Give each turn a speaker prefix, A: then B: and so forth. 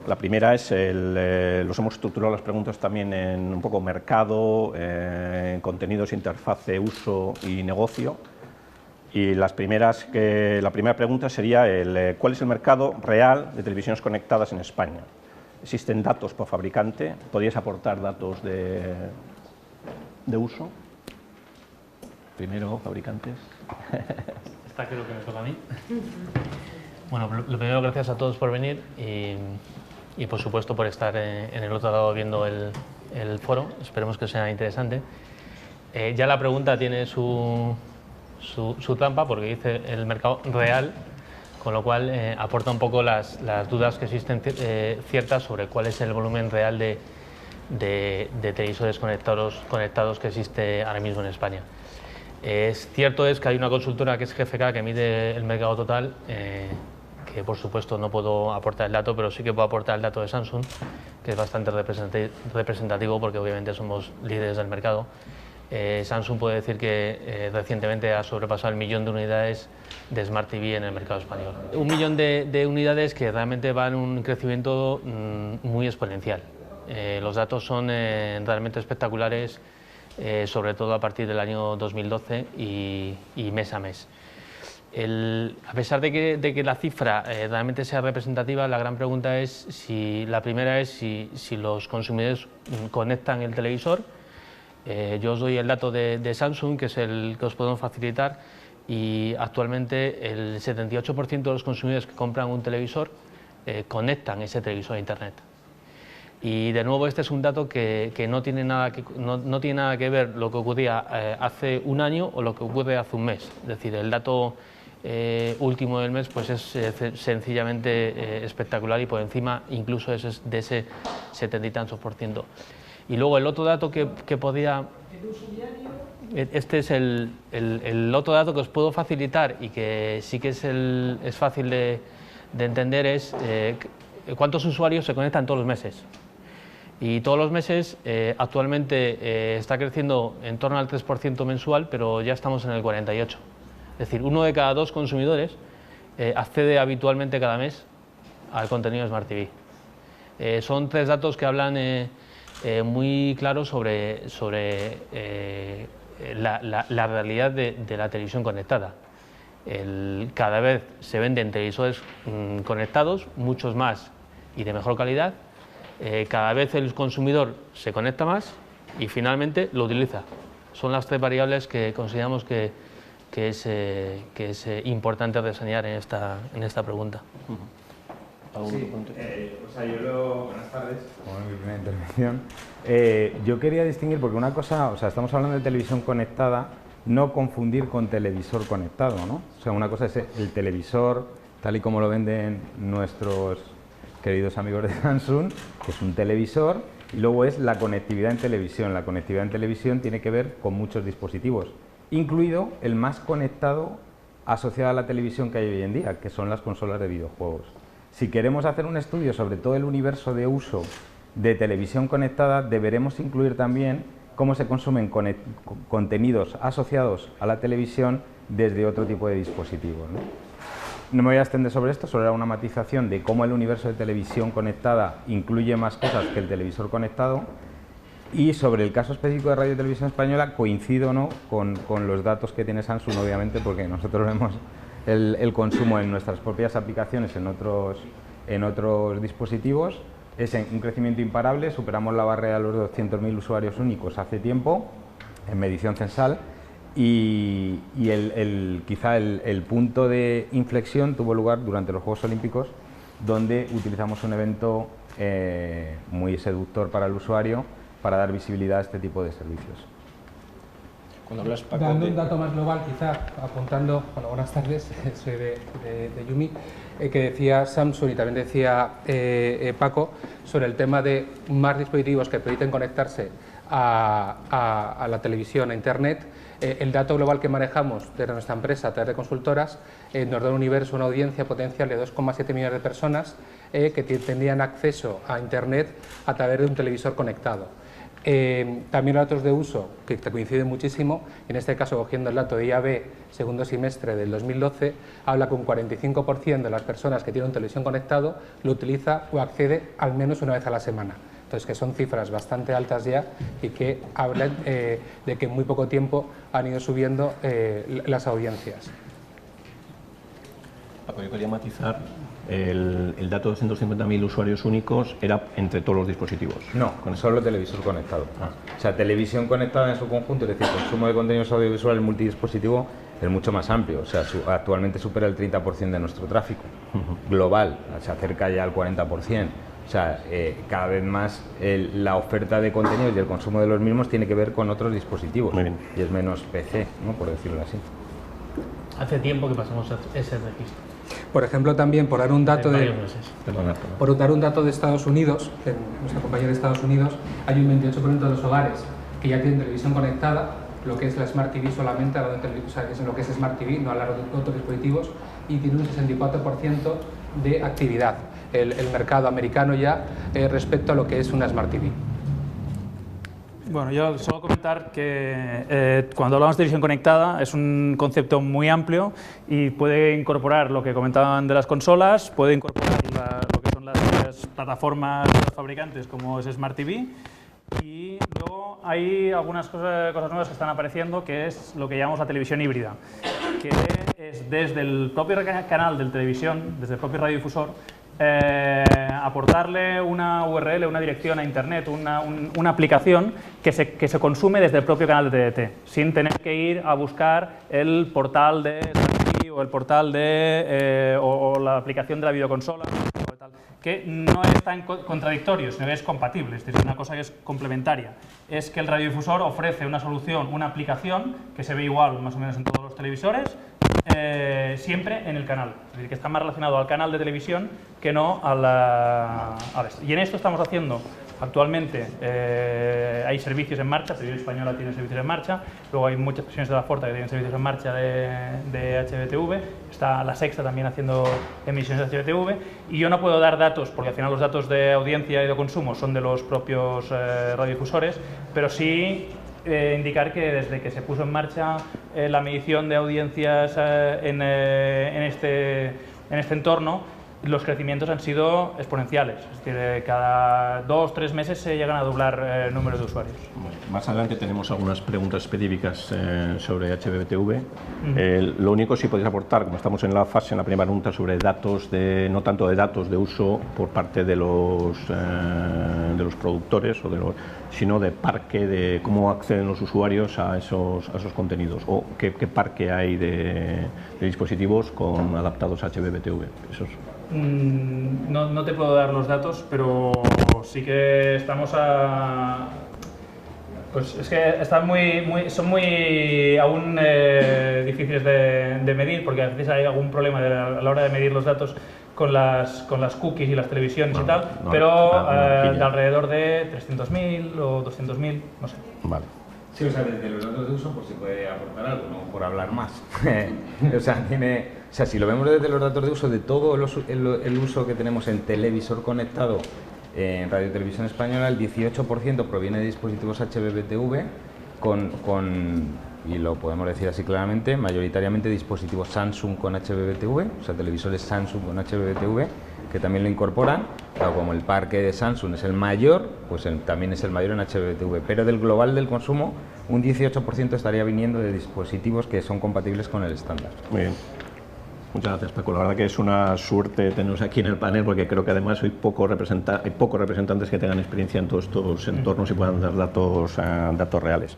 A: La primera es, los hemos estructurado las preguntas también en un poco mercado, contenidos, interfase, uso y negocio. Y la primera pregunta sería ¿cuál es el mercado real de televisiones conectadas en España? ¿Existen datos por fabricante? ¿Podrías aportar datos de uso? Primero, fabricantes.
B: Está claro que me toca a mí. Bueno, lo primero, gracias a todos por venir y por supuesto por estar en el otro lado viendo el foro. Esperemos que sea interesante. Ya la pregunta tiene su trampa porque dice el mercado real, con lo cual aporta un poco las dudas que existen ciertas sobre cuál es el volumen real de televisores conectados que existe ahora mismo en España. Cierto es que hay una consultora que es GfK que mide el mercado total, que por supuesto no puedo aportar el dato, pero sí que puedo aportar el dato de Samsung, que es bastante representativo porque obviamente somos líderes del mercado. Samsung puede decir que recientemente ha sobrepasado el 1.000.000 de unidades de Smart TV en el mercado español. 1.000.000 de unidades que realmente van en un crecimiento muy exponencial. Los datos son realmente espectaculares, sobre todo a partir del año 2012 y mes a mes. A pesar de que la cifra realmente sea representativa, la gran pregunta es si los consumidores conectan el televisor. Yo os doy el dato de Samsung, que es el que os podemos facilitar, y actualmente el 78% de los consumidores que compran un televisor conectan ese televisor a Internet. Y de nuevo este es un dato que no tiene nada que ver lo que ocurría hace un año o lo que ocurre hace un mes. Es decir, el dato último del mes pues es sencillamente espectacular y por encima incluso de ese 70 y tantos %. Y luego el otro dato que podía... Este es el otro dato que os puedo facilitar y que sí que es fácil de entender, es cuántos usuarios se conectan todos los meses. Y todos los meses actualmente está creciendo en torno al 3% mensual, pero ya estamos en el 48%. Es decir, 1 de cada 2 consumidores accede habitualmente cada mes al contenido de Smart TV. Son 3 datos que hablan muy claros sobre la realidad de la televisión conectada. Cada vez se venden televisores conectados, muchos más y de mejor calidad. Cada vez el consumidor se conecta más y finalmente lo utiliza. Son las 3 variables que consideramos que es importante reseñar en esta pregunta.
C: Sí, buenas tardes, como en mi primera intervención. Yo quería distinguir, porque una cosa, estamos hablando de televisión conectada, no confundir con televisor conectado, ¿no? O sea, una cosa es el televisor, tal y como lo venden nuestros queridos amigos de Samsung, que es un televisor, y luego es la conectividad en televisión. La conectividad en televisión tiene que ver con muchos dispositivos, incluido el más conectado asociado a la televisión que hay hoy en día, que son las consolas de videojuegos. Si queremos hacer un estudio sobre todo el universo de uso de televisión conectada, deberemos incluir también cómo se consumen contenidos asociados a la televisión desde otro tipo de dispositivos, ¿no? No me voy a extender sobre esto, solo era una matización de cómo el universo de televisión conectada incluye más cosas que el televisor conectado. Y sobre el caso específico de Radio y Televisión Española, coincido no con los datos que tiene Samsung, obviamente, porque nosotros vemos el consumo en nuestras propias aplicaciones, en otros dispositivos. Es un crecimiento imparable, superamos la barrera de los 200.000 usuarios únicos hace tiempo, en medición censal, y quizá el punto de inflexión tuvo lugar durante los Juegos Olímpicos, donde utilizamos un evento muy seductor para el usuario para dar visibilidad a este tipo de servicios.
D: Cuando hablas, Paco, dando un dato más global, quizá apuntando, bueno, buenas tardes, soy de Yumi, que decía Samsung y también decía Paco sobre el tema de más dispositivos que permiten conectarse a la televisión, a Internet. El dato global que manejamos desde nuestra empresa a través de consultoras nos da un universo, una audiencia potencial de 2,7 millones de personas que tendrían acceso a Internet a través de un televisor conectado. También los datos de uso, que coinciden muchísimo, en este caso cogiendo el dato de IAB segundo semestre del 2012, habla que un 45% de las personas que tienen televisión conectado lo utiliza o accede al menos una vez a la semana. Entonces, que son cifras bastante altas ya y que hablan de que en muy poco tiempo han ido subiendo las audiencias.
A: Paco, yo quería matizar, el dato de 150.000 usuarios únicos era entre todos los dispositivos.
C: No, con solo televisor conectado. O sea, televisión conectada en su conjunto, es decir, consumo de contenidos audiovisuales multidispositivo es mucho más amplio. O sea, actualmente supera el 30% de nuestro tráfico global, se acerca ya al 40%. O sea, cada vez más la oferta de contenidos y el consumo de los mismos tiene que ver con otros dispositivos.
A: Muy bien.
C: Y es menos PC, ¿no?, por decirlo así.
B: Hace tiempo que pasamos ese registro.
D: Por ejemplo, también por dar un dato de Estados Unidos, de nuestra compañía de Estados Unidos, hay un 28% de los hogares que ya tienen televisión conectada, lo que es la Smart TV solamente, o sea, que es lo que es Smart TV, no hablar de otros dispositivos, y tiene un 64% de actividad el mercado americano ya respecto a lo que es una Smart TV.
E: Bueno, yo solo comentar que cuando hablamos de televisión conectada es un concepto muy amplio y puede incorporar lo que comentaban de las consolas, puede incorporar lo que son las plataformas de los fabricantes como es Smart TV, y luego hay algunas cosas nuevas que están apareciendo, que es lo que llamamos la televisión híbrida, que es desde el propio canal de televisión, desde el propio radiodifusor, aportarle una URL, una dirección a Internet, una aplicación que se consume desde el propio canal de TDT, sin tener que ir a buscar el portal de Samsung o el portal de o la aplicación de la videoconsola, que no es tan contradictorio, sino que es compatible, es decir, una cosa que es complementaria. Es que el radiodifusor ofrece una solución, una aplicación que se ve igual más o menos en todos los televisores, siempre en el canal, es decir, que está más relacionado al canal de televisión que no a y en esto estamos haciendo actualmente, hay servicios en marcha, Televisión Española tiene servicios en marcha, luego hay muchas presiones de La Forta que tienen servicios en marcha de HBTV, está La Sexta también haciendo emisiones de HBTV, y yo no puedo dar datos, porque al final los datos de audiencia y de consumo son de los propios radiodifusores, pero sí indicar que desde que se puso en marcha la medición de audiencias en este entorno, los crecimientos han sido exponenciales, es decir, cada 2 o 3 meses se llegan a doblar el número de usuarios.
A: Bueno, más adelante tenemos algunas preguntas específicas sobre HBTV. Lo único sí podéis aportar, como estamos en la primera pregunta, sobre datos, no tanto de datos de uso por parte de los productores, sino de parque, de cómo acceden los usuarios a esos contenidos, o qué parque hay de dispositivos adaptados a HBTV. Eso es.
E: No te puedo dar los datos, pero sí que estamos pues es que están son muy aún difíciles de medir, porque a veces hay algún problema a la hora de medir los datos con las cookies y las televisiones y tal, pero de alrededor de 300.000 o 200.000, no sé.
A: Vale.
C: Sí, o sea, desde los datos de uso pues se puede aportar algo, no por hablar más. O sea, si lo vemos desde los datos de uso, de todo el uso que tenemos en televisor conectado en Radio Televisión Española, el 18% proviene de dispositivos HBTV y lo podemos decir así claramente, mayoritariamente dispositivos Samsung con HBTV, o sea, televisores Samsung con HBTV, que también lo incorporan. Claro, como el parque de Samsung es el mayor, pues también es el mayor en HBTV, pero del global del consumo, un 18% estaría viniendo de dispositivos que son compatibles con el estándar.
A: Muy bien. Muchas gracias, Paco. La verdad que es una suerte teneros aquí en el panel, porque creo que además hay pocos representantes que tengan experiencia en todos estos entornos y puedan dar datos reales.